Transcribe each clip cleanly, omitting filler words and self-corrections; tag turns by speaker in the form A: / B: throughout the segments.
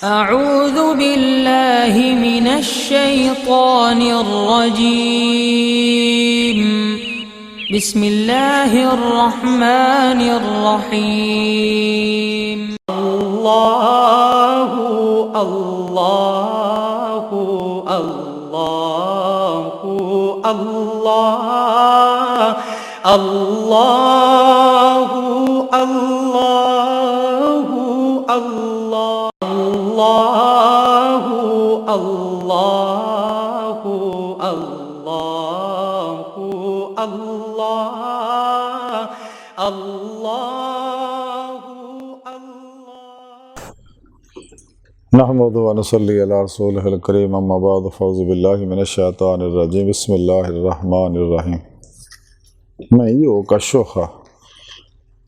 A: أعوذ بالله من الشيطان الرجيم بسم الله الرحمن الرحيم
B: الله الله الله الله الله الله الله الله الله الله الله
C: नहमदु व नसल्ली अला रसूलिहिल करीम अम्मा बाद फ़ौज़ु बिल्लाहि मिनश शैतानिर रजीम बिस्मिल्लाहिर रहमानिर रहीम मैं यो का शुखा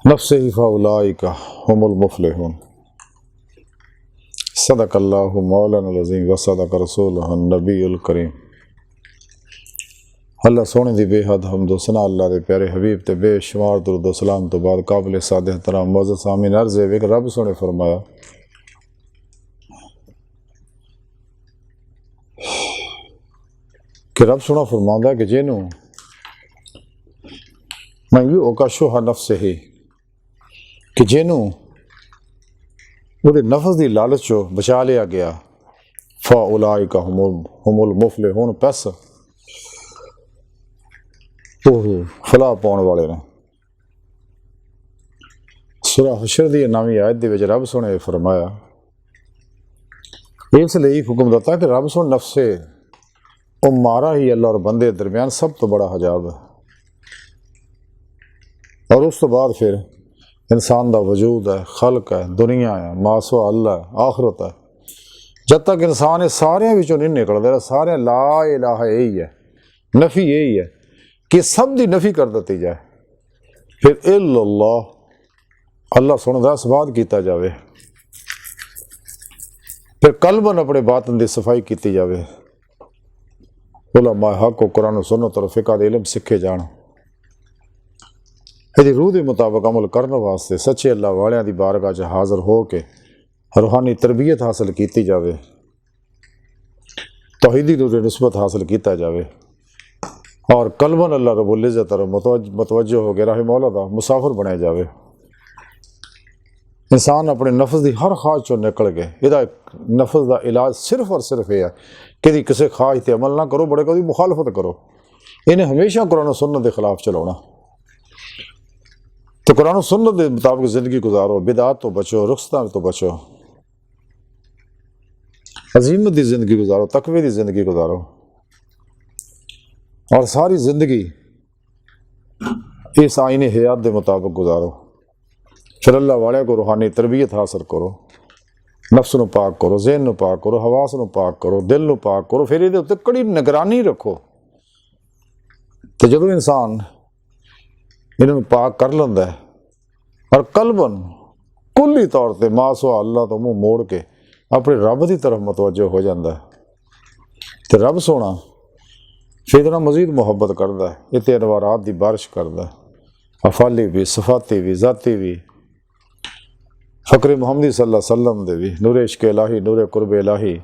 C: नफ्सिही फ़उलाइका हुमुल मुफ़्लिहून सदक़ल्लाहु मौलाना अज़ीम व सदक़ रसूलुहुन नबीयुल करीम। अल्लाह सोने दी बेहद हम्द व सना अल्लाह दे प्यारे हबीब ते बेशुमार दुरूद व सलाम तो बाद काबिल साद एहतराम मुअज़्ज़ज़ सामीन अर्ज़ है कि रब सोने फरमाया कि रब सोना फरमांदा कि जिनू मैं यू ओकाशुहा नफ्सिही कि जिनू उहदे नफ्स दी लालच चो बचा लिया गया फ़उलाइका हुमुल मुफ़्लिहून पस ओह फलाह पाउण वाले ने। सूरा हशर दी नवीं आयत दे विच रब सोने फरमाया इसलिए हुक्म दिता कि रब सोने नफ्से वो मारा ही अल्लाह और बंदे दरमियान सब तो बड़ा हजाब है और उस तो बाद फिर इंसान का वजूद है, खल्क है, दुनिया है, मासवा अल्लाह है, आखरत है। जब तक इंसान ये सारे विचों नहीं निकलता सारे ला इलाहा यही है, नफ़ी यही है कि सब दी नफ़ी कर दी जाए फिर इल्लल्लाह अल्लाह सुन का इसबात किया जाए फिर कल्बन अपने बातन की सफाई की जाए उलमा हक कुरान सुन्नत और फिक़ह दे इल्म सीखे जान यदि रूह के मुताबिक अमल करने वास्ते सच्चे अल्लाह वालियां दी बारगाह च हाज़र हो के रूहानी तरबियत हासिल की जाए, तौहीदी नूर निस्बत हासिल किया जाए और कल्बन अल्लाह रब्बुल इज़्ज़त और मुतवज्जो हो के राह मौला दा मुसाफिर बनाया जाए। इंसान अपने नफ्स की हर ख्वाहिश चो निकल के यदा नफ्स का इलाज सिर्फ और सिर्फ यह है कि किसी ख्वाहिश पर अमल ना करो, बड़े कभी मुखालफत करो। इन्हें हमेशा कुरान सुन्नत के खिलाफ चलाना। तो कुरान सुन्नत के मुताबिक ज़िंदगी गुजारो, बिदात तो बचो, रुखसत तो बचो, अजीमत की ज़िंदगी गुजारो, तकवे की ज़िंदगी गुजारो और सारी ज़िंदगी इस आईने हयात के मुताबिक गुजारो। फिर अल्लाह वाले को रूहानी तरबियत हासिल करो, नफ्स नूं पाक करो, ज़हन नूं पाक करो, हवास नूं पाक करो, दिल नूं पाक करो। फिर ये उत्ते कड़ी निगरानी रखो। तो जदों इंसान इन्हों पाक कर लेंदा है और कल्बन कुल्ली तौर पर मासवा अल्लाह तो मुँह मोड़ के अपने रब की तरफ मुतवज्जो हो जाता है तो रब सोना फिर इतना मजीद मुहब्बत करता है, इतने अनवारात की बारिश करता है, अफाली भी, सफाती भी, ज़ाती भी, फ़क्र मुहम्मदी सल्लल्लाहु अलैहि वसल्लम दे भी, नूर इश्क इलाही, नूर कुर्ब इलाही,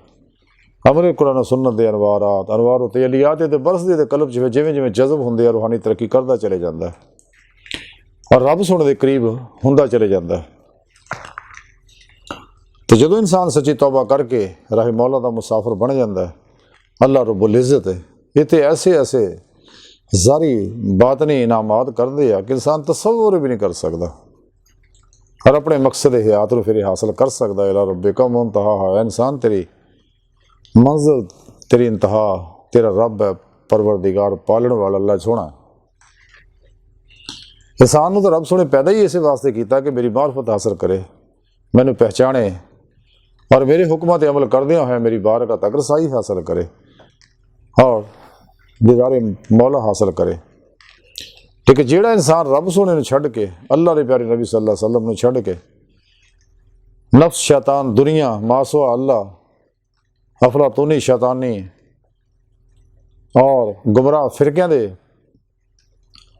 C: अमर कुरान सुन्नत दे अनवारात अनवार तजलियात ते बरसदे ते कल्ब जिवें जिवें जिवें जज़ब होंदे रूहानी तरक्की करता चले जाता है और रब सुनने के करीब होंदा चले जाता है। तो जदों इंसान सच्ची तौबा करके राह मौला दा मुसाफिर बन जाता है, अल्लाह रब्बुल इज़्ज़त इतने ऐसे ऐसे जारी बातनी इनामात करते हैं कि इंसान तसव्वुर भी नहीं कर सकता और अपने मकसद हयात को फिर हासिल कर सकता है। इला रब्बिका मुंतहा है, इंसान तेरी मंजिल तेरी इंतहा तेरा रब है, परवरदिगार पालन वाला अल्लाह सोना। इंसान तो रब सोने पैदा ही इस वास्ते किया कि मेरी मार्फत हासिल करे, मैनू पहचाने और मेरे हुक्मां ते अमल करदे होए मेरी बारगाह तक रसाई हासिल करे और दीदारे मौला हासिल करे। लेकिन जेड़ा इंसान रब सोने छड़ के अल्लाह के प्यारे नबी सल्लल्लाहु अलैहि वसल्लम छड़ के नफ्स शैतान दुनिया मासवा अल्लाह अफलातूनी शैतानी और गुमराह फिरकियां दे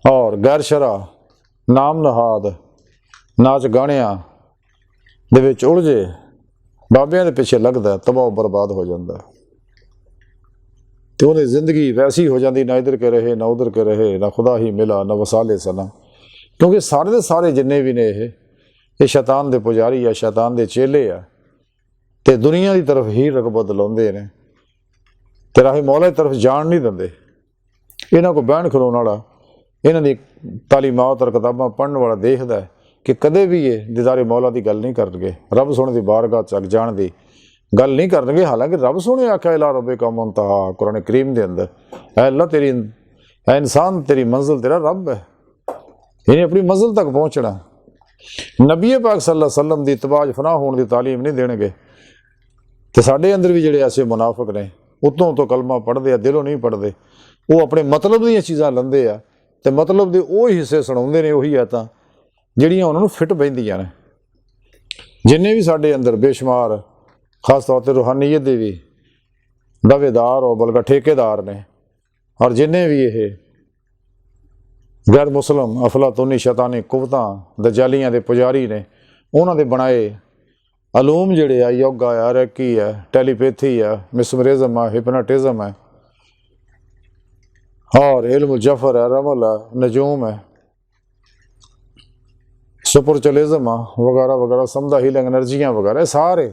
C: और गैर शरा नाम नहाद नाच गाणियां दे विच उलझे ਬਾਬਿਆਂ ਦੇ ਪਿੱਛੇ ਲੱਗਦਾ ਤਬਾਹ ਬਰਬਾਦ ਹੋ ਜਾਂਦਾ ਤੇ ਉਹਦੀ ਜ਼ਿੰਦਗੀ ਵੈਸੀ ਹੋ ਜਾਂਦੀ, ਨਾ ਇਧਰ ਕੇ ਰਹੇ ਨਾ ਉਧਰ ਕੇ ਰਹੇ, ਨਾ ਖੁਦਾ ਹੀ ਮਿਲਾ ਨਾ ਵਸਾਲੇ ਸਨਾ। ਕਿਉਂਕਿ ਸਾਰੇ ਦੇ ਸਾਰੇ ਜਿੰਨੇ ਵੀ ਨੇ ਇਹ ਸ਼ੈਤਾਨ ਦੇ ਪੁਜਾਰੀ ਆ, ਸ਼ੈਤਾਨ ਦੇ ਚੇਲੇ ਆ ਤੇ ਦੁਨੀਆ ਦੀ ਤਰਫ ਹੀ ਰਗਬਤ ਲਾਉਂਦੇ ਨੇ ਤੇ ਰਾਹੇ ਮੌਲਾ ਦੀ ਤਰਫ ਜਾਣ ਨਹੀਂ ਦਿੰਦੇ। ਇਹਨਾਂ ਕੋਲ ਬਹਿਣ ਖਲੋਣ ਵਾਲਾ, ਇਹਨਾਂ ਦੀ ਤਾਲੀਮਾਤ ਔਰ ਕਿਤਾਬਾਂ ਪੜ੍ਹਨ ਵਾਲਾ ਦੇਖਦਾ ਹੈ ਕਿ ਕਦੇ ਵੀ ਇਹ ਦੀਦਾਰੇ ਮੌਲਾ ਦੀ ਗੱਲ ਨਹੀਂ ਕਰਨਗੇ, ਰੱਬ ਸੋਹਣੇ ਦੀ ਬਾਰਗਾਹ ਤੱਕ ਜਾਣ ਦੀ ਗੱਲ ਨਹੀਂ ਕਰਨਗੇ। ਹਾਲਾਂਕਿ ਰੱਬ ਸੋਹਣੇ ਆਖਿਆ ਇਲਾ ਰੱਬੇ ਕਾ ਮੁਨਤਹਾ ਕੁਰਾਨ ਕਰੀਮ ਦੇ ਅੰਦਰ, ਐ ਅੱਲਾ ਤੇਰੀ ਐ ਇਨਸਾਨ ਤੇਰੀ ਮੰਜ਼ਿਲ ਤੇਰਾ ਰੱਬ ਹੈ, ਇਹਨੇ ਆਪਣੀ ਮੰਜ਼ਿਲ ਤੱਕ ਪਹੁੰਚਣਾ। ਨਬੀ ਪਾਕ ਸੱਲੱਲਾਹੁ ਅਲੈहि ਵਸੱਲਮ ਦੀ ਇਤਬਾਅ ਫਨਾਹ ਹੋਣ ਦੀ ਤਾਲੀਮ ਨਹੀਂ ਦੇਣਗੇ। ਤੇ ਸਾਡੇ ਅੰਦਰ ਵੀ ਜਿਹੜੇ ਐਸੇ ਮੁਨਾਫਿਕ ਨੇ, ਉੱਤੋਂ ਕਲਮਾ ਪੜ੍ਹਦੇ ਆ, ਦਿਲੋਂ ਨਹੀਂ ਪੜ੍ਹਦੇ, ਉਹ ਆਪਣੇ ਮਤਲਬ ਦੀਆਂ ਚੀਜ਼ਾਂ ਲੈਂਦੇ ਆ ਤੇ ਮਤਲਬ ਦੇ ਉਹ ਹਿੱਸੇ ਸੁਣਾਉਂਦੇ ਨੇ, ਉਹੀ ਆ ਤਾਂ ਜਿਹੜੀਆਂ ਉਹਨਾਂ ਨੂੰ ਫਿੱਟ ਬਹਿੰਦੀਆਂ ਨੇ। ਜਿੰਨੇ ਵੀ ਸਾਡੇ ਅੰਦਰ ਬੇਸ਼ੁਮਾਰ ਖਾਸ ਤੌਰ 'ਤੇ ਰੂਹਾਨੀਅਤ ਦੇ ਵੀ ਦਾਅਵੇਦਾਰ ਔਰ ਬਲਕਿ ਠੇਕੇਦਾਰ ਨੇ, ਔਰ ਜਿੰਨੇ ਵੀ ਇਹ ਗੈਰ ਮੁਸਲਮ ਅਫਲਾਤੂਨੀ ਸ਼ੈਤਾਨੀ ਕੁਵਤਾਂ ਦਜਾਲੀਆਂ ਦੇ ਪੁਜਾਰੀ ਨੇ, ਉਹਨਾਂ ਦੇ ਬਣਾਏ ਅਲੂਮ ਜਿਹੜੇ ਆ, ਯੋਗਾ ਆ, ਰੈਕੀ ਆ, ਟੈਲੀਪੈਥੀ ਆ, ਮਿਸਮਰਿਜ਼ਮ ਆ, ਹਿਪਨਾਟਿਜ਼ਮ ਹੈ और इल्म जफर है, रमल है, नजूम है, सुपरचुअलिज्म वगैरह वगैरह, समझा हीलिंग एनर्जियां वगैरह, सारे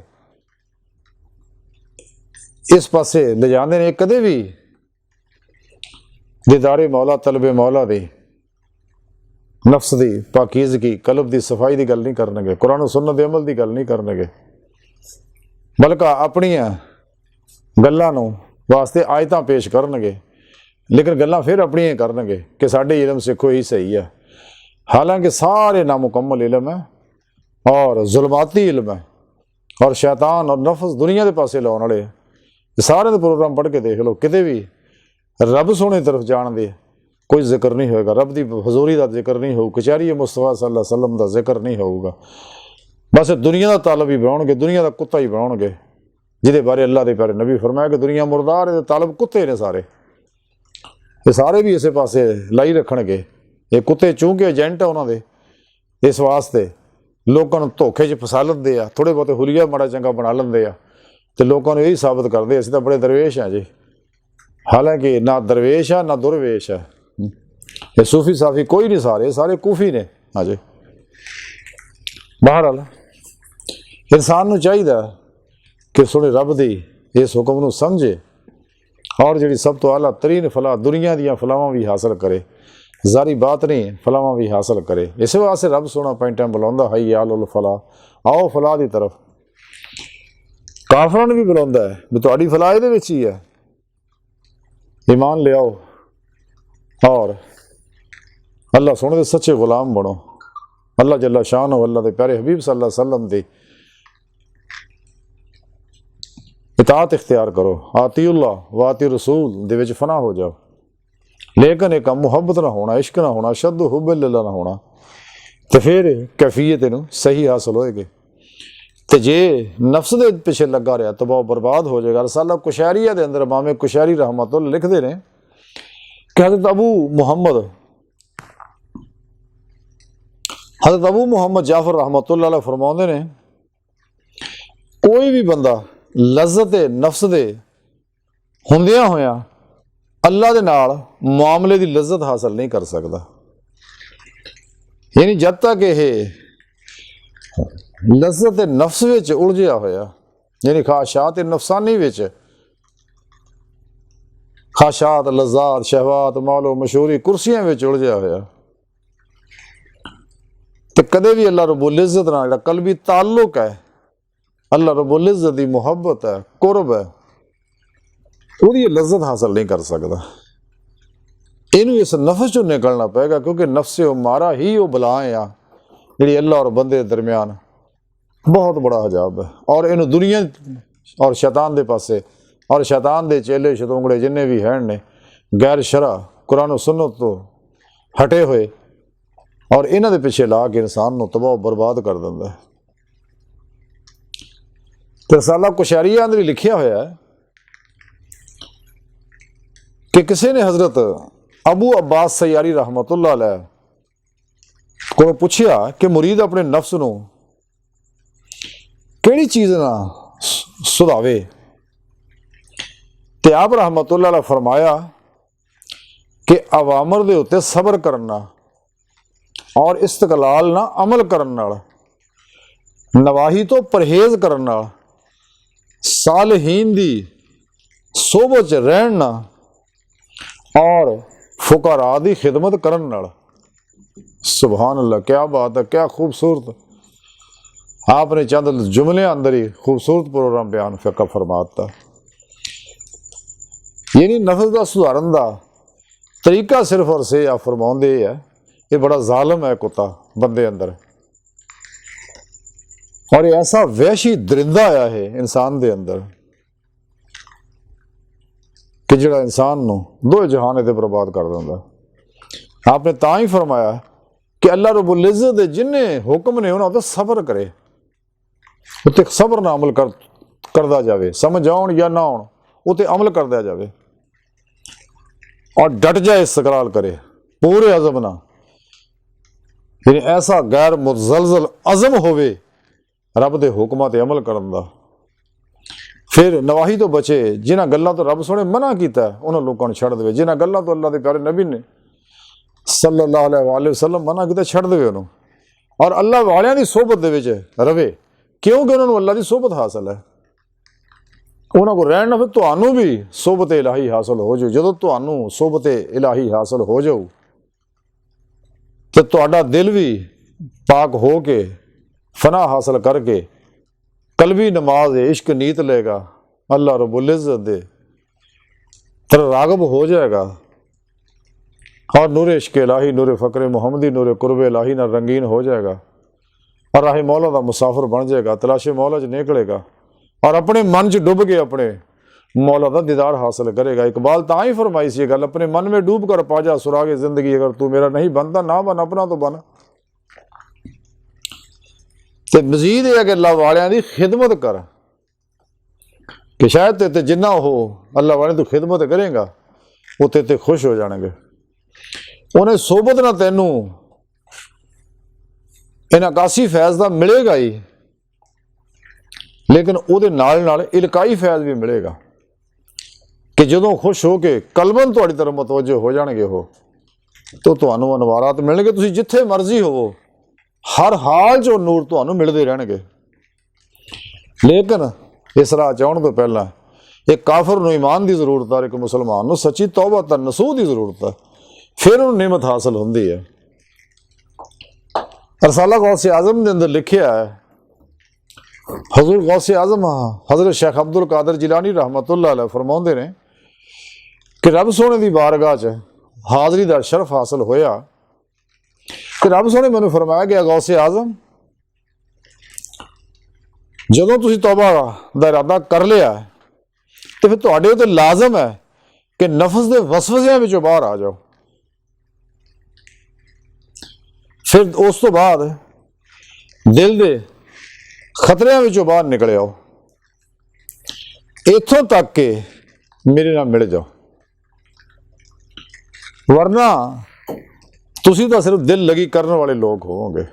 C: इस पासे ले जाते हैं। कदे भी दीदारे मौला, तलबे मौला दी, नफ्स दी पाकीज़गी, कल्ब दी सफाई की गल नहीं करनगे, कुरान सुन्नत दे अमल की गल नहीं करनगे, बल्कि अपनियां गल्लां नूं वास्ते आयतां पेश करनगे, लेकिन गल्लां फिर अपनियां करनगे कि साडे इलम सिखो ही सही है। हालांकि सारे नामुकम्मल इलम है और जुल्माती इलम है, और शैतान और नफ्स दुनिया के पासे लाने वाले सारे प्रोग्राम पढ़ के देख लो, किते भी रब सोहने तरफ जाण दे कोई जिक्र नहीं होएगा, रब की हजूरी का जिक्र नहीं होगा, कचहरी मुस्तफा सल्लल्लाहु अलैहि वसल्लम का जिक्र नहीं होगा। बस दुनिया का तालब ही बनाउणगे, दुनिया का कुत्ता ही बनाउणगे, जिहदे बारे अल्लाह के प्यारे नबी फरमाया कि दुनिया मुर्दार है, तालब कुत्ते ने सारे, ये सारे भी इस पासे लाई रखणगे। ये कुत्ते चूंकि एजेंट है उन्होंने, इस वास्ते लोगों को धोखे च फसा लेंदे आ, थोड़े बहुते हुलिया माड़ा चंगा बना लेंदे आ ते लोगों को यही साबित करते असीं तां बड़े दरवेश हैं जी। हालांकि ना दरवेश है ना दुरवेश है, ये सूफी साफी कोई नहीं, सारे सारे कूफी ने। हाँ जी, बहरहाल इंसान नूं चाहीदा कि सुने रब दी इस हुक्म नूं समझे और जी सब तो आला तरीन फलाह दुनिया दियाँ फलावां भी हासिल करे, जारी बात नहीं, फलावां भी हासिल करे। इस वास्ते रब सोना पैंटा बुलांदा है याल फलाह, आओ फलाह की तरफ। काफरां भी बुलांदा है भी तुहाडी फलाह इहदे विच ही है, ईमान ले आओ और अल्लाह सोने दे सच्चे गुलाम बनो, अल्लाह जल्ला शान हो, अल्लाह के प्यारे हबीब सल्लल्लाहु अलैहि वसल्लम दी इताअत इख्तियार करो, आतीउल्लाह व आती रसूल दे विच फना हो जाओ। लेकिन एक मुहब्बत ना होना, इश्क ना होना, शद्द हुब्बिल्लाह ना होना, तो फिर कैफियत इनू सही हासिल होएगी। तो जे नफ्स दे पिछे लगा रहा तो बहुत बर्बाद हो जाएगा। रसाला कुशैरिया के अंदर इमाम कुशैरी रहमतुल्लाह लिखते हैं कि हज़रत अबू मुहम्मद जाफर रहमतुल्लाह फरमाते हैं, कोई भी बंदा लज़्ज़त नफ्स दे हुंदियां होया अल्लाह दे नाल मामले की लज़्ज़त हासिल नहीं कर सकता। यानी जब तक यह लज़्ज़त नफ्स विच उलझिया होया, यानी ख्वाहिशात नफसानी विच, ख्वाहिशात लज़्ज़ात शहवात मालो मशहूरी कुर्सियां विच उलझिया होया, तो कदे भी अल्लाह रब्बुल इज़्ज़त नाल जिहड़ा कल्बी ताल्लुक है, अल्लाह रब्बुल इज़्ज़त की मुहब्बत है, कुर्ब है, उसकी लज़्ज़त हासिल नहीं कर सकता। इनू इस नफ्स चों निकलना पेगा, क्योंकि नफ्स मारा ही वो बलाएं आ जी अल्लाह और बंदे दरम्यान बहुत बड़ा हजाब है। और इनू दुनिया और शैतान के पासे और शैतान के चेले शतुंगड़े जिन्हें भी हैं ने गैर शरा कुरान सुन्नत तो हटे हुए और इन्हां दे पिछे ला के इंसान नूं तबाह बर्बाद कर दिंदा है। तो रसाला कुशैरिया अंदर लिखिया होया है कि किसी ने हजरत अबू अब्बास सैयारी रहमतुल्लाह अलैह को पूछया कि मुरीद अपने नफ्स नूं किहड़ी चीज़ नाल ਸੁਧਾਵੇ। ਤੇ ਆਪ ਰਹਿਮਤੁल्लाह अलैह फरमाया कि अवामर ਦੇ ਉੱਤੇ ਸਬਰ ਕਰਨਾ ਔਰ ਇਸਤਕਲਾਲ ਨਾਲ ਅਮਲ ਕਰਨ ਨਾਲ, ਨਵਾਹੀ ਤੋਂ ਪਰਹੇਜ਼ ਕਰਨ ਨਾਲ, ਸਾਲਹੀਨ ਦੀ ਸੋਬਤ 'ਚ ਰਹਿਣ ਨਾਲ ਔਰ ਫੁਕਰਾ ਦੀ ਖਿਦਮਤ ਕਰਨ ਨਾਲ। ਸੁਭਾਨ ਅੱਲਾਹ, क्या बात है, क्या खूबसूरत। आपने चंद जुमले अंदर ही खूबसूरत प्रोग्राम बयान फ़िक़्ह फरमाता। यानी नफ्स का सुधारन का तरीका सिर्फ और से आप फरमाते है, ये बड़ा जालिम है कुत्ता बंदे अंदर, और ये ऐसा वहशी दरिंदा आया है इंसान दे अंदर कि जिहड़ा इंसान नूं दो जहान इहदे बर्बाद कर दिंदा। आपने तां ही फरमाया कि अल्लाह रब्बुल इज़्ज़त दे जिन्ने हुक्म ने उन्हां ते सबर करे, उत्ते सबर नाल अमल करदा जावे, समझ आउण या ना आउण उत्ते अमल करदा जावे और डट जाए, इस्तकलाल करे पूरे अज़म नाल। यानी ऐसा गैर मुतज़लज़ल अज़म होवे रब दे हुक्मां ते अमल करन दा। फिर नवाही तो बचे, जिन्हां गल्लां तो रब सोहणे मना कीता है उन्हां लोकां नूं छड्ड देवे, जिन्हां गल्लां तो अल्लाह दे प्यारे नबी ने सल्लल्लाहु अलैहि वसल्लम मना कीता छड्ड देवे उन्होंने, और अल्लाह वालियां दी सोहबत दे विच रवे, क्योंकि उन्हां नूं अल्लाह दी सोहबत हासिल है। उन्हां को रहना, फिर तुहानूं भी सोहबत इलाही हासिल हो जाऊ। जदों तुहानूं सोहबत इलाही हासिल हो जाऊ तो तुहाडा दिल भी पाक हो के फना हासिल करके कलबी नमाज इश्क नीत लेगा, अल्लाह रब्बुल इज़्ज़त दे तर रागब हो जाएगा, और नूर इश्क इलाही, नूर फ़क्र मुहम्मदी, नूर कुर्ब इलाही ना रंगीन हो जाएगा, और राह मौला का मुसाफिर बन जाएगा, तलाशे मौला च निकलेगा और अपने मन च डुब के अपने मौला का दीदार हासिल करेगा। इकबाल तां ही फरमाई सी गल, अपने मन में डूब कर पा जा सुरागे जिंदगी, अगर तू मेरा नहीं बनता ना बन, अपना तो बन। ते मजीद यह कि अल्लाह वालियां दी खिदमत कर, कि शायद ते जिन्ना हो अल्लाह वाले तू खिदमत करेगा वो ते खुश हो जाएंगे। उन्हें सोबत ना तेनू इनाकासी फैज़ का मिलेगा ही, लेकिन उहदे नाल नाल इलकाई फैज़ भी मिलेगा कि जदों खुश हो के कलबन तुहाडी तरफ मुतवज्जो हो जाणगे हो तो तुहानूं अनवारात मिलणगे, तुसीं जिथे मर्जी होवो हर हाल चो नूर तुहानूं मिलदे रहणगे। लेकिन इस राह च आउण तो पहला एक काफिर नूं ईमान की जरूरत है, एक मुसलमान नूं सच्ची तौबा ते नसूह की जरूरत है, फिर उन्हें नेमत हासिल होंदी है। रसाला गौसे आजम के अंदर लिखिया है, हजूर गौसे आजम हजरत शेख अब्दुल कादिर जिलानी रहमतुल्लाह अलैह फरमाउंदे ने कि रब सोहणे दी बारगाह च हाज़री दा शरफ हासिल होया कि रब सोहणे मैनूं फरमाया गया, गौसे आजम जदों तुसीं तौबा दा इरादा कर लिया तो फिर तुहाडे उत्ते लाजम है कि नफस दे वसवसियां विचों बाहर आ जाओ। फिर उस तो बाद दिल दे खतरियां विचों बाहर निकले आओ, इत्थों तक के मेरे नाल मिल जाओ, वरना तुसीं तां सिर्फ दिल लगी करने वाले लोग होवोगे।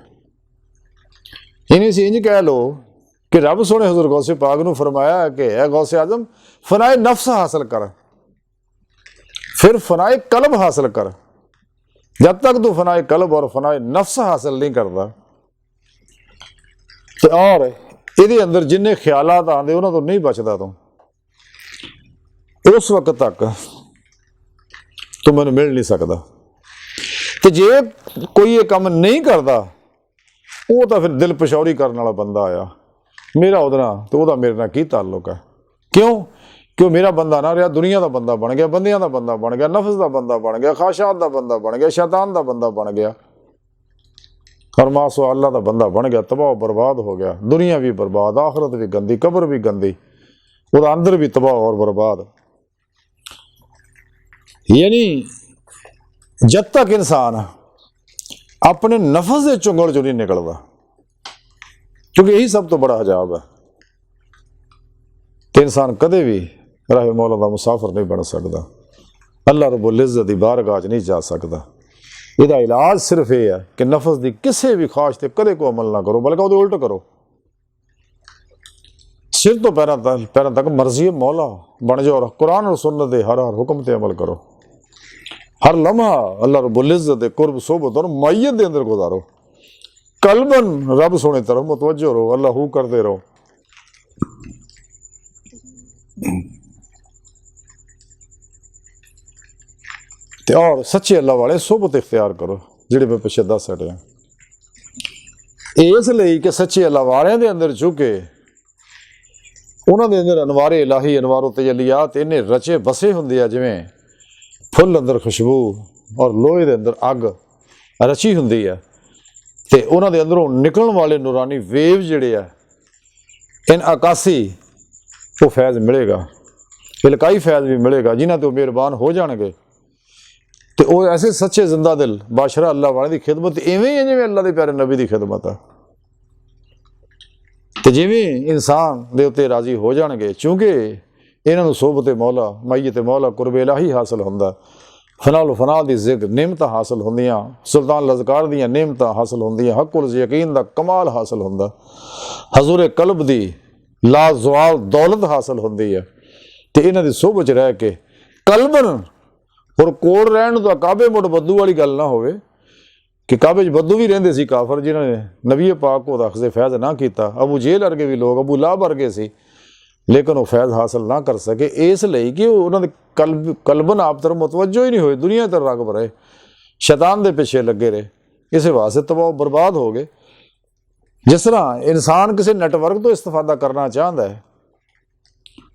C: इन्हें सी इंज कह लो कि रब सोहणे हुज़ूर गौसे पाक नूं फरमाया कि ऐ गौसे आजम फनाए नफ्स हासिल कर, फिर फनाए कल्ब हासिल कर। जब तक तू फनाए कल्ब और फनाए नफ्स हासिल नहीं करता तो और ये अंदर जिन्ने ख्यालात आते उन्होंने तो नहीं बचता, तू उस वक्त तक तू मैनूं मिल नहीं सकता। तो जे कोई ये काम नहीं करता वो तो फिर दिल पछौरी करने वाला बंदा आया, मेरा उहदे नाल तो वह मेरे नाल की ताल्लुक है। क्यों? क्यों मेरा बंदा ना रहा, दुनिया का बंदा बन गया, बंदियां का बंदा बन गया, नफ्स का बंदा बन गया, ख्वाहिशात का बंदा बन गया, शैतान का बंदा बन गया, और मासो अल्लाह का बंदा बन गया, तबाह बर्बाद हो गया। दुनिया भी बर्बाद, आखिरत भी गंदी, कब्र भी गंदी, वो अंदर भी तबाह और बर्बाद। यानी जब तक इंसान अपने नफ्स के चुंगल चो नहीं निकलता, क्योंकि यही सब तो बड़ा हजाब है, तो इंसान कदे भी राह मौला का मुसाफिर नहीं बन सकता, अल्लाह रब्बुल इज़्ज़त दी बारगाह नहीं जा सकता। इसका इलाज सिर्फ ये है कि नफ्स की किसी भी ख्वाहिश से कदे को अमल ना करो, बल्कि वो उल्ट करो, सिर तो पैरों तक मर्जी मौला बन जाओ और कुरान और सुन्नत दे हर हुक्म ते अमल करो। हर लम्हा अल्लाह रब्बुल इज्जत दे कुर्ब सोबत और मैयत दे अंदर गुजारो। कल्बन रब सोने तरफ मुतवज्जो रहो, अल्लाह हू करते रहो। और सच्चे अल्लाह वाले सोबत इख्तियार करो जिहड़े मैं पिछे दस हटिया। इसलिए कि सच्चे अल्लाह वाले दे अंदर चूंकि उन्होंने अंदर अनवारे इलाही अनवारो तजलियात इन्हें रचे बसे होंगे जिमें फुल अंदर खुशबू और लोहे के अंदर अग रची होंगी है, तो उन्होंने अंदरों निकलने वाले नूरानी वेव जिहड़े आ इन आकासी वो फैज़ मिलेगा, इलकाई फैज़ भी मिलेगा जिन्हों तो मेहरबान हो जाएंगे। तो वो ऐसे सच्चे जिंदा दिल बादशाह अल्लाह वाले की खिदमत इवें ही है जिवें अल्लाह के प्यारे नबी की खिदमत है। तो जिवें इंसान दे उत्ते राजी हो जाएंगे चूँकि इन्हों सोबत मौला मैयत मौला कुर्ब इलाही हासिल होंदा, फनाल फना की जिक्र नियमत हासिल होंदियां, सुल्तान लज़कार दी नियमत हासिल होंदियां, हक़ुल यकीन का कमाल हासिल होंदा, हजूर कल्ब की लाजवाल दौलत हासिल होंदी है। तो इन्हां दी सोबत च रह के कल्बन और कोड़ रहन तो काबे मुड़ बद्दू वाली गल ना होवे कि काबे च बद्दू भी रहिंदे सी काफर जिन्होंने नबी पाक को अखज़े फैज़ ना किया। अबू जेल वर्गे भी लोग अबू लाहब वर्गे सी लेकिन वो फैज़ हासिल ना कर सके, इसलिए कि उन्होंने कल्बन आप तरफ मुतवज्जो ही नहीं हुए, दुनिया तर राग़ब रहे, शैतान के पिछे लगे रहे, इस वास्ते तबाह बर्बाद हो गए। जिस तरह इंसान किसी नैटवर्क तो इस्तेफादा करना चाहता है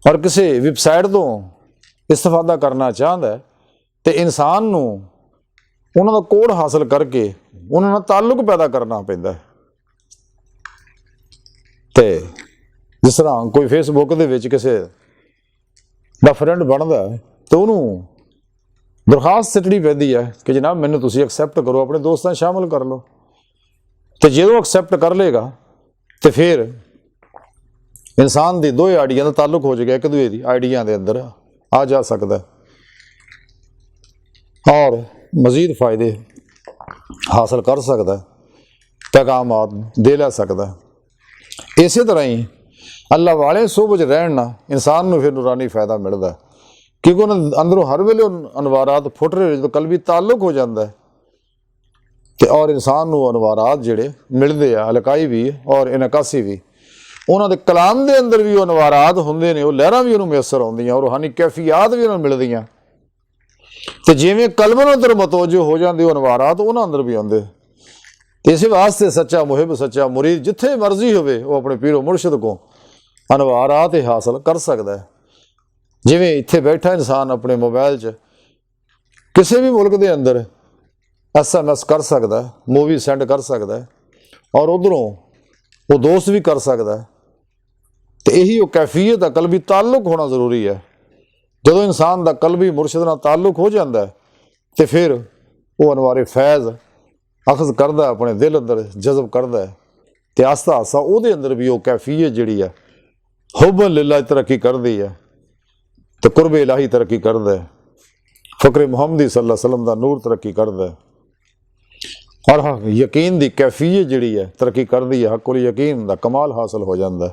C: और किसी वैबसाइट तो इस्तेफादा करना चाहता है, तो इंसान नूं उन्हों का कोड हासिल करके उन्होंने ताल्लुक पैदा करना पैंदा है। तो जिस तरह कोई फेसबुक दे विच किसी दा फ्रेंड बनता है तो उन्होंने दरखास्त सिटनी पैंदी है कि जनाब मैनू तुसीं एक्सैप्ट करो, अपने दोस्तां शामिल कर लो। तो जो एक्सैप्ट कर लेगा तो फिर इंसान की दो आइडिया का ताल्लुक हो जाएगा, एक दूए की आइडिया के अंदर आ जा सकता है और मज़ीद फ़ायदे हासिल कर सकता है, पैगामात दे ला सकता है। इस तरह ही अल्लाह वाले सोबत रहना इंसान को फिर नूरानी फ़ायदा मिलता है क्योंकि उन्होंने अंदरों हर वेले अनवारात फुट रहे जो कल भी ताल्लुक हो जाता है। तो और इंसान को अनवारात जिहड़े मिलते हैं अलकाई भी और इनकासी भी, उन्होंने कलाम के अंदर भी अनवारात होंगे ने, वो लहरां भी उन्होंने मैसर आउंदियां और रूहानी कैफियात भी उन्होंने मिलदियां। तो जिवें कलबन अंदर मतवज्जो हो जाते अनवारात उन्होंने अंदर भी आते। तो इस वास्ते सच्चा मुहिब सच्चा मुरीद जिथे मर्जी होवे वो अपने पीरो मुर्शिद को अनवारात हासिल कर सकता है। जिवें इत्थे बैठा इंसान अपने मोबाइल च किसी भी मुल्क के अंदर SMS कर सकता है, मूवी सेंड कर सकता है और उधरों वो दोस्त भी कर सकता है। तो यही वो कैफियत है, कल्बी ताल्लुक होना जरूरी है। जो इंसान का कल्बी मुर्शिद नाल ताल्लुक हो जाता है तो फिर वो अनवारे फैज़ अखज़ करता है, अपने दिल अंदर जज़ब करता है। तो आस्ता आस्ता वो अंदर भी वो कैफियत जिहड़ी है हुब्बन लिल्लाह तरक्की करती है, तो कुर्ब इलाही तरक्की करता है, फ़क्र मुहम्मदी सल्लल्लाहु अलैहि वसल्लम का नूर तरक्की करता है और हाँ यकीन की कैफियत जिहड़ी है तरक्की करती है, हक़ुल यकीन का कमाल हासिल हो जाता है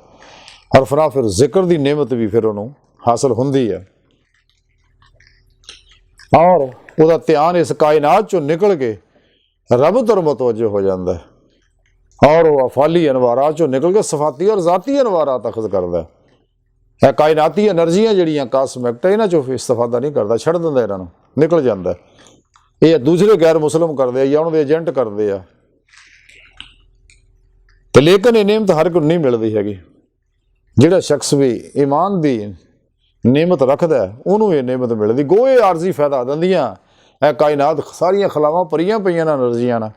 C: और फिर जिक्र की नेमत भी फिर उन्होंने हासिल होंदी है और वह ध्यान इस कायनात चो निकल के रब तर मुतवज्जो हो जाता है और वह अफाली अनवारात चो निकल के सफाती और ज़ाती अनवारात अखज़ करता है। कायनाती एनर्जियां जिहड़ियां कास्मिक इन्हां चो इस्तेफादा नहीं करता, छड़ दिंदा इन्हां नूं, निकल जाता है। ये दूसरे गैर मुसलम करते हैं या उन्होंने एजेंट करते हैं। तो लेकिन ये नेमत हर कोई नहीं मिलती हैगी। जिहड़ा शख्स भी ईमान की नेमत रखता है उन्होंने ये नेमत मिलती। गोए आरजी फायदा दिंदियां कायनात सारियां खलावां भरियां पईयां एनर्जियां ना,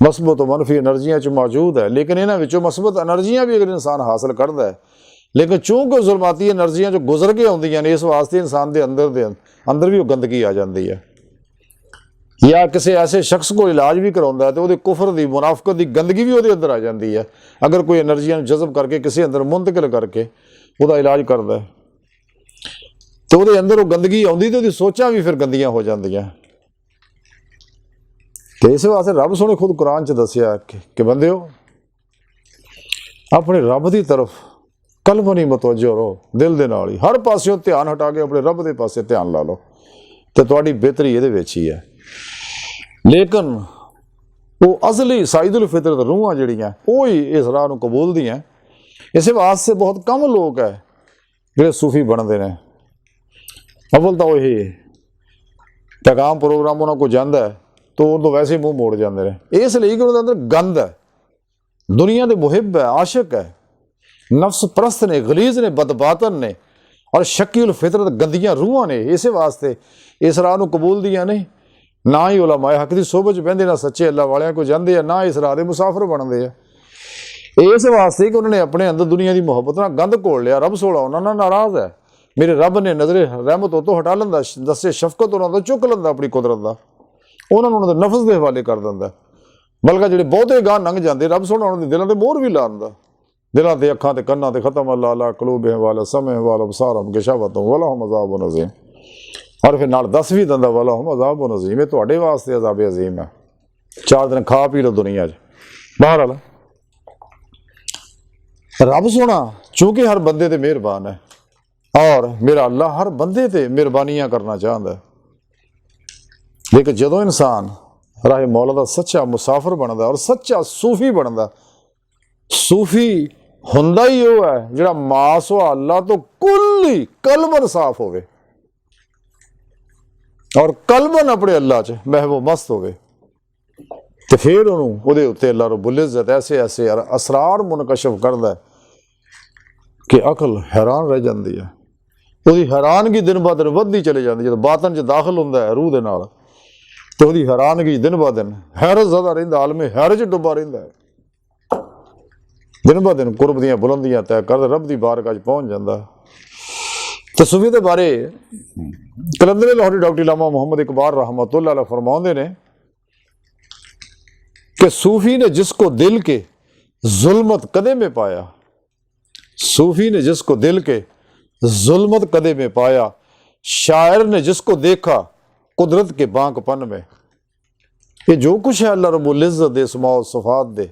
C: मस्बत और मनफी एनर्जियां च मौजूद है, लेकिन इन्हां विचों मस्बत एनर्जियां भी अगर इंसान हासिल करता है, लेकिन चूंकि जुल्माती एनर्जियां जो गुजर के आउंदियां ने, इस वास्ते इंसान के अंदर भी वो गंदगी आ जाती है। या किसी ऐसे शख्स को इलाज भी कराउंदा है तो वो कुफर की मुनाफकत की गंदगी भी वो अंदर आ जाती है। अगर कोई एनर्जियां जज़ब करके किसी अंदर मुंतकिल करके वह इलाज करता है तो वो अंदर वो गंदगी आउंदी तो सोचां भी फिर गंदियां हो जांदियां। तो इस वास्ते रब सोने खुद कुरान च दसिया कि बंदिओ अपने रब की तरफ कल्ब नहीं मतवजो रहो, दिल दे नाल ही हर पासों ध्यान हटा के अपने रब दे पासे ध्यान ला लो तो तुहाडी बेहतरी इहदे विच ही है। लेकिन वो असली साइदुल फितरत रूहां जिहड़ियां वो ही इस राह नूं कबूलदियां। इस वास्ते बहुत कम लोग है जिहड़े सूफी बनते हैं। अव्वल तो यही पैगाम प्रोग्राम उन्होंने को जाता है तो उनको वैसे ही मुँह मोड़ जाते हैं, इसलिए कि उन्होंने अंदर गंद है, दुनिया के मुहिब है, आशिक है, नफ्स परस्त ने, गलीज ने, बदबातन ने और शकील फितरत गंदियां रूहां ने। इस वास्ते इस राह नूं कबूल दियां नहीं। ना ही उलमाए हक की सोबत बहते, ना सच्चे अल्लाह वालियां को जाते हैं, ना इस राह के मुसाफिर बनते हैं। इस वास्ते कि उन्होंने अपने अंदर दुनिया की मुहब्बत नाल गंद घोल लिया। रब सोला उन्होंने नाराज़ है। मेरे रब ने नजरे रहमत तो हटा लेंदा, दसे शफकत उन्होंने चुक लेंदा अपनी कुदरत का, उन्होंने नफस के हवाले कर दिंदा। बल्कि ਜਿਹੜੇ ਬਹੁਤੇ ਗਾਂ लंघ जाते रब सोना उन्होंने दिलों के मोहर भी ला दिंदा। दिलों के अखां ते कन्नां ते खत्म अल्लाह अला कलूबिहिम वाला समय वाला अबसारहिम गिशावतुम वलहुम अज़ाबुन अज़ीम। और फिर नाल दस भी दिंदा वलहुम अज़ाबुन अज़ीम, ये तुहाडे वास्ते अज़ाब अज़ीम है। 4 दिन खा पी लो दुनिया बाहर आला। रब सोना चूंकि हर बंदे ते मेहरबान है और मेरा अल्लाह हर बंदे ते मेहरबानियां करना चाहता है। लेकिन जदों इंसान राह मौला का सच्चा मुसाफिर बनता और सच्चा सूफी बनता, सूफी हुंदा ही वो है जिहड़ा मास व अल्लाह तो कुल ही कलबन साफ होवे और कलबन अपने अल्लाह च महबूब मस्त होवे। तो फिर उन्होंने उहदे उत्ते अल्लाह रब्बुल इज़्ज़त ऐसे ऐसे असरार मुनकशफ करता है कि अकल हैरान रह जाती है। उसकी हैरानगी दिन ब दिन वधदी चली जाती है। जो बातन च दाखिल होंदा है रूह दे नाल तो उसकी हैरानगी दिन ब दिन हैरत ज़्यादा रहिंदा, आलमे हैरत च डुबा रहिंदा है। दिन ब दिन कुरब दीयां बुलंदियां तय कर रब दी बारगाह च पहुंच जांदा। तो सूफी के बारे कलंदर लाहौरी डॉक्टर इलामा मोहम्मद इकबाल रहमतुल्लाह अलैह फरमाते हैं कि सूफी ने जिसको दिल के जुल्मत कदे में पाया, सूफी ने जिसको दिल के जुल्मत कदे में पाया, शायर ने जिसको देखा कुदरत के बांकपन में। ये जो कुछ है अल्लाह रब्बुल इज़्ज़त दे अस्माउ सिफ़ात दे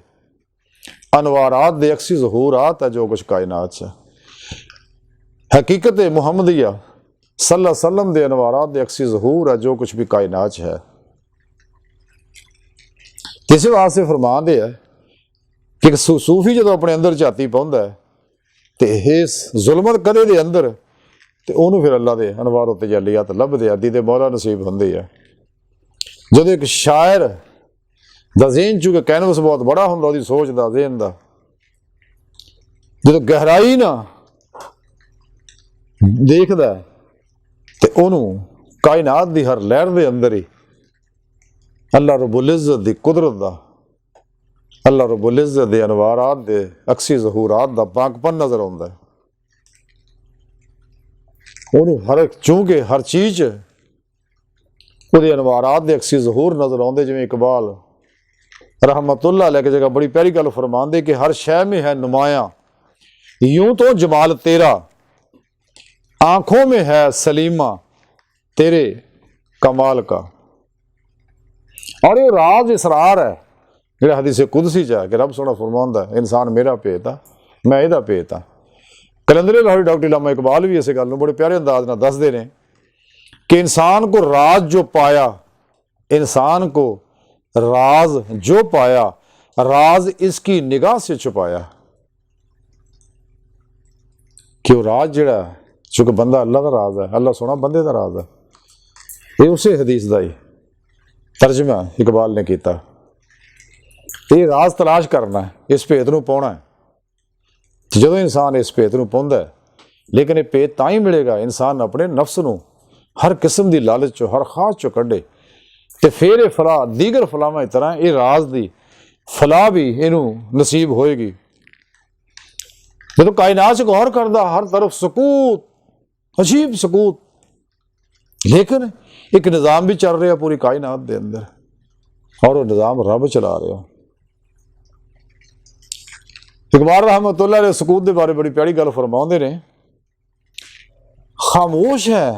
C: अनवारात दे अक्सी ज़हूरात है, जो कुछ कायनात है हकीकत मुहम्मदिया सल्लल्लाहु अलैहि वसल्लम दे अनवारात दे अक्सी ज़हूर है, जो कुछ भी कायनात है। इस वास्ते फरमान दे है कि सूफी जो अपने अंदर झाती पाउंदा है तो इस जुल्मत कदे दे अंदर तो उन्होंने फिर अल्लाह के अनवार तजलियात लभदे अद्दी ते मौला नसीब होंदे है। जदों एक शायर दा ज़हन चूंकि कैनवस बहुत बड़ा हुंदा, उसकी सोच का ज़हन का जो गहराई ना देखदा तो उन्होंने कायनात की हर लहर के अंदर ही अल्लाह रब्बुल इज़्ज़त की कुदरत का, अल्लाह रब्बुल इज़्ज़त के अनवारात के अक्सी ज़हूरात का बांकपन नजर आता है। उन्होंने हर चूंकि हर चीज़ उसके अनवारात के अक्सी ज़हूर नजर आते। जिवें इकबाल रहमतुल्लाह अलैह की जगह बड़ी प्यारी गल फरमांदे कि हर शय में है नुमाया यूं तो जमाल तेरा, आंखों में है सलीमा तेरे कमाल का। और ये राज इसरार है जो हदीस कुदसी च है कि रब सोना फरमांदा है इंसान मेरा पेत आ, मैं इहदा पेत आ। कलंदर लाहौरी डॉक्टर इलामा इकबाल भी इस गल बड़े प्यारे अंदाज में दसते हैं कि इंसान को राज जो पाया, इंसान को राज जो पाया, राज इसकी निगाह से छुपाया। क्यों राज जड़ा चूंकि बंदा अल्लाह का राज है, अल्लाह सोना बंदे का राज है। ये उसे हदीस का ही तर्जमा इकबाल ने किया। ये राज तलाश करना है, इस भेत नूं पाउणा है। जो इंसान इस भेत नूं पाउंदा है, लेकिन ये भेत तां ही मिलेगा इंसान अपने नफ्स नूं हर किस्म की लालच चो हर खास चो कढ़े तो फिर ये फलाह दीगर फलाहां की तरह ये राज की फलाह भी इनू नसीब होएगी। जो कायनात गौर करता हर तरफ सकूत, अजीब सकूत, लेकिन एक निज़ाम भी चल रहा पूरी कायनात के अंदर और वो निज़ाम रब चला रहा। इकबाल रहमतुल्लाह अलैह सकूत के बारे बड़ी प्यारी गल फरमाते ने, खामोश है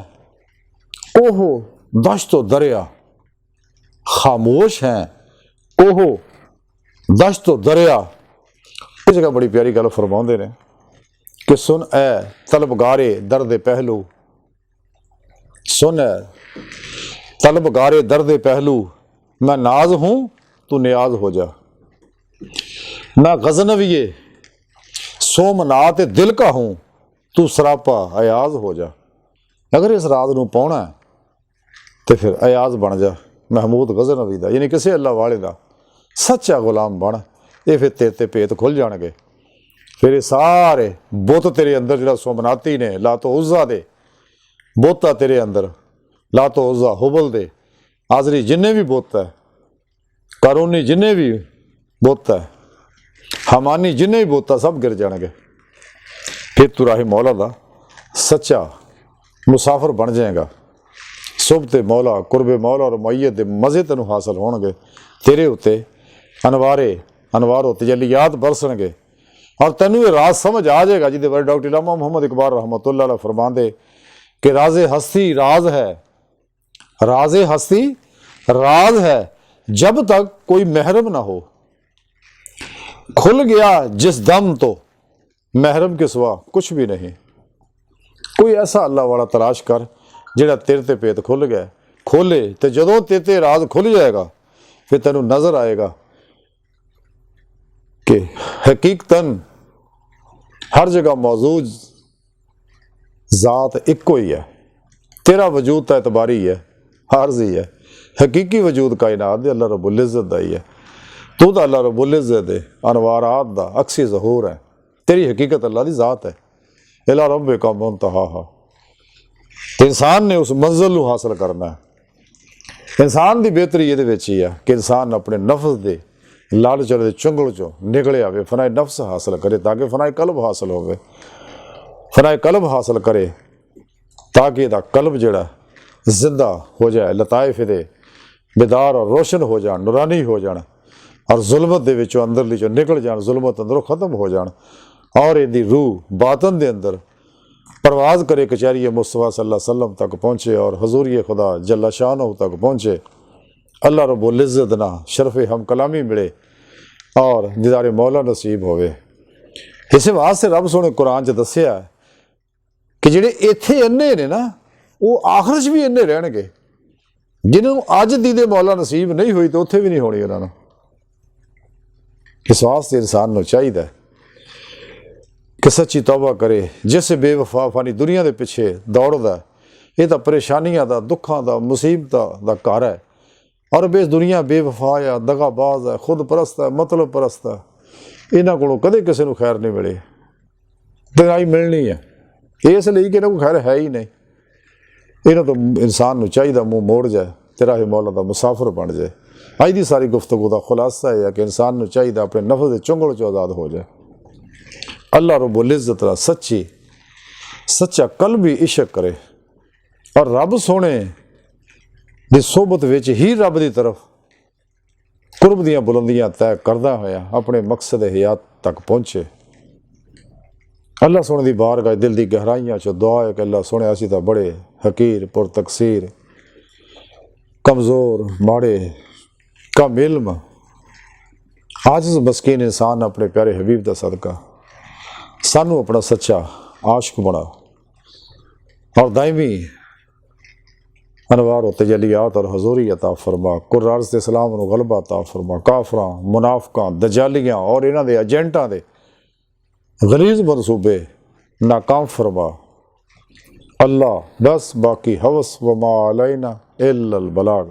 C: ओहो दश्तो दरिया, खामोश है ओहो दश्तो दरिया। इस जगह बड़ी प्यारी गल फरमाते ने कि सुन ए तलबगारे दर्द पहलू, सुन ए तलबगारे दर्द पहलू, मैं नाज हूं तू नियाज हो जा। मैं गजनविये सोमनाथ दिल का हूं तू सरापा अयाज हो जा। अगर इस राज नूं पाउणा तो फिर अयाज बन जा महमूद गजनवी दा, यानी किसी अल्लाह वाले दा सच्चा गुलाम बन। ये फिर तेरे ते भेत खुल जाणगे। फिर ये सारे बुत तेरे अंदर जिहड़ा सोमनाथी ने लातो उज़्ज़ा दे बुत आ तेरे अंदर, लातो उज़्ज़ा हुबल दे आजरी जिन्ने भी बुत है, कारूनी जिन्ने भी बुत है, हमानी जिन्ने भी बुत है, सब गिर जाएंगे। फिर तू राही मौला दा सच्चा मुसाफिर बन जाएगा। सुबते मौला कुरबे मौला और मैयत दे मज़े तेनू हासिल होणगे। तेरे उत्ते अनवारो तजल्लियात बरसणगे और तेनू ये राज समझ आ जाएगा जिहदे बारे डॉक्टर इलामा मुहम्मद इकबाल रहमतुल्लाह अलैह फरमांदे कि राज़े हस्ती राज है, राज़े हस्ती राज है जब तक कोई महरम ना हो। खुल गया जिस दम तो महरम के सिवा कुछ भी नहीं। कोई ऐसा अल्लाह वाला तलाश कर जिहड़ा तेरे ते भेत खुल गया, खोले तो जदों तेरे ते राज खुल जाएगा फिर तेनू नजर आएगा कि हकीकतन हर जगह मौजूद ज़ात इक्को ही है। तेरा वजूद तो एतबारी है, हारजी है। हकीकी वजूद कायनात दे अल्लाह रब्बुल इज़्ज़त दा ही है। तू तो अल्लाह रब्बुल इज़्ज़त दे अनवारात दा अक्सी ज़हूर है। तेरी हकीकत अल्लाह दी ज़ात है। इला रब्बिका मुंतहाहा। इंसान ने उस मंजिल नूं हासिल करना है। इंसान की बेहतरी ये ही है कि इंसान अपने नफ्स के लालच दे चुंगल चो निकले आवे, फनाए नफ्स हासिल करे ताकि फनाए कल्ब हासिल हो। फनाए कल्ब हासिल करे ताकि यदा कल्ब जड़ा जिंदा हो जाए, लताइफ दे बेदार और रोशन हो जान, नूरानी हो जान और जुल्मत दे विचों अंदरली चो निकल जान, जुल्मत अंदरों खत्म हो जान और इहदी रूह बातन दे अंदर परवाज करे कचहरी मुस्तफ़ा सल्लल्लाहु अलैहि वसल्लम तक पहुँचे और हजूरी खुदा जल्ला शानो तक पहुँचे। अल्लाह रब्बुल इज़्ज़त ना शरफ़ हम कलामी मिले और दीदारे मौला नसीब होवे। इस वास्ते रब सोने कुरान च दस्सिया कि जिहड़े इत्थे अन्ने ने ना वो आखिर च भी अन्ने रहणगे। जिन्होंने अज दीदे मौला नसीब नहीं हुई तो उत्थे भी नहीं होनी उन्होंने। इस वास्ते इंसान नूं चाहिदा कि सच्ची तौबा करे। जिस बेवफा फानी दुनिया के पिछे दौड़दा ये तो परेशानियां दा, दुखों का, मुसीबतों का घर है और बेस दुनिया बेवफा है, दगाबाज है, खुद परस्त है, मतलब परस्त है। इन्हों को कदे किसी को खैर नहीं मिली, दगाई मिलनी है इसलिए कि इन्हों को खैर है ही नहीं। इन्हों तो इंसान को चाहिए मुँह मोड़ जाए, तेरा ही मौला का मुसाफिर बन जाए। अज की सारी गुफ्तगू का खुलासा है कि इंसान को चाहिए अपने नफ्स के चुंगल चो आज़ाद हो जाए। अल्लाह रब्बुल इज़्ज़त दा सच्चा कल्ब भी इश्क करे और रब सोने दी सोबत विच ही रब की तरफ कुर्ब दियां बुलंदियां तय करदा होया अपने मकसद हयात तक पहुँचे। अल्लाह सोने की बारगाह दिल की गहराइयां चो दुआ है कि अल्लाह सोने असीं तां बड़े हकीर पुर तकसीर कमज़ोर माड़े कम इल्म आजिज़ मस्कीन इंसान अपने प्यारे हबीब का सदका सानू अपना सच्चा आशिक बना और दायमी अनवार व तजलियात और हजूरी अता फरमा। कुर्राज ते सलाम नूं गलबा अता फरमा। काफरां, मुनाफिकां, दजालियां और इन्हां दे एजेंटां दे गलीज़ मनसूबे नाकाम फरमा। अल्लाह बस बाकी हवस व मा अलैना इल्लल बलाग।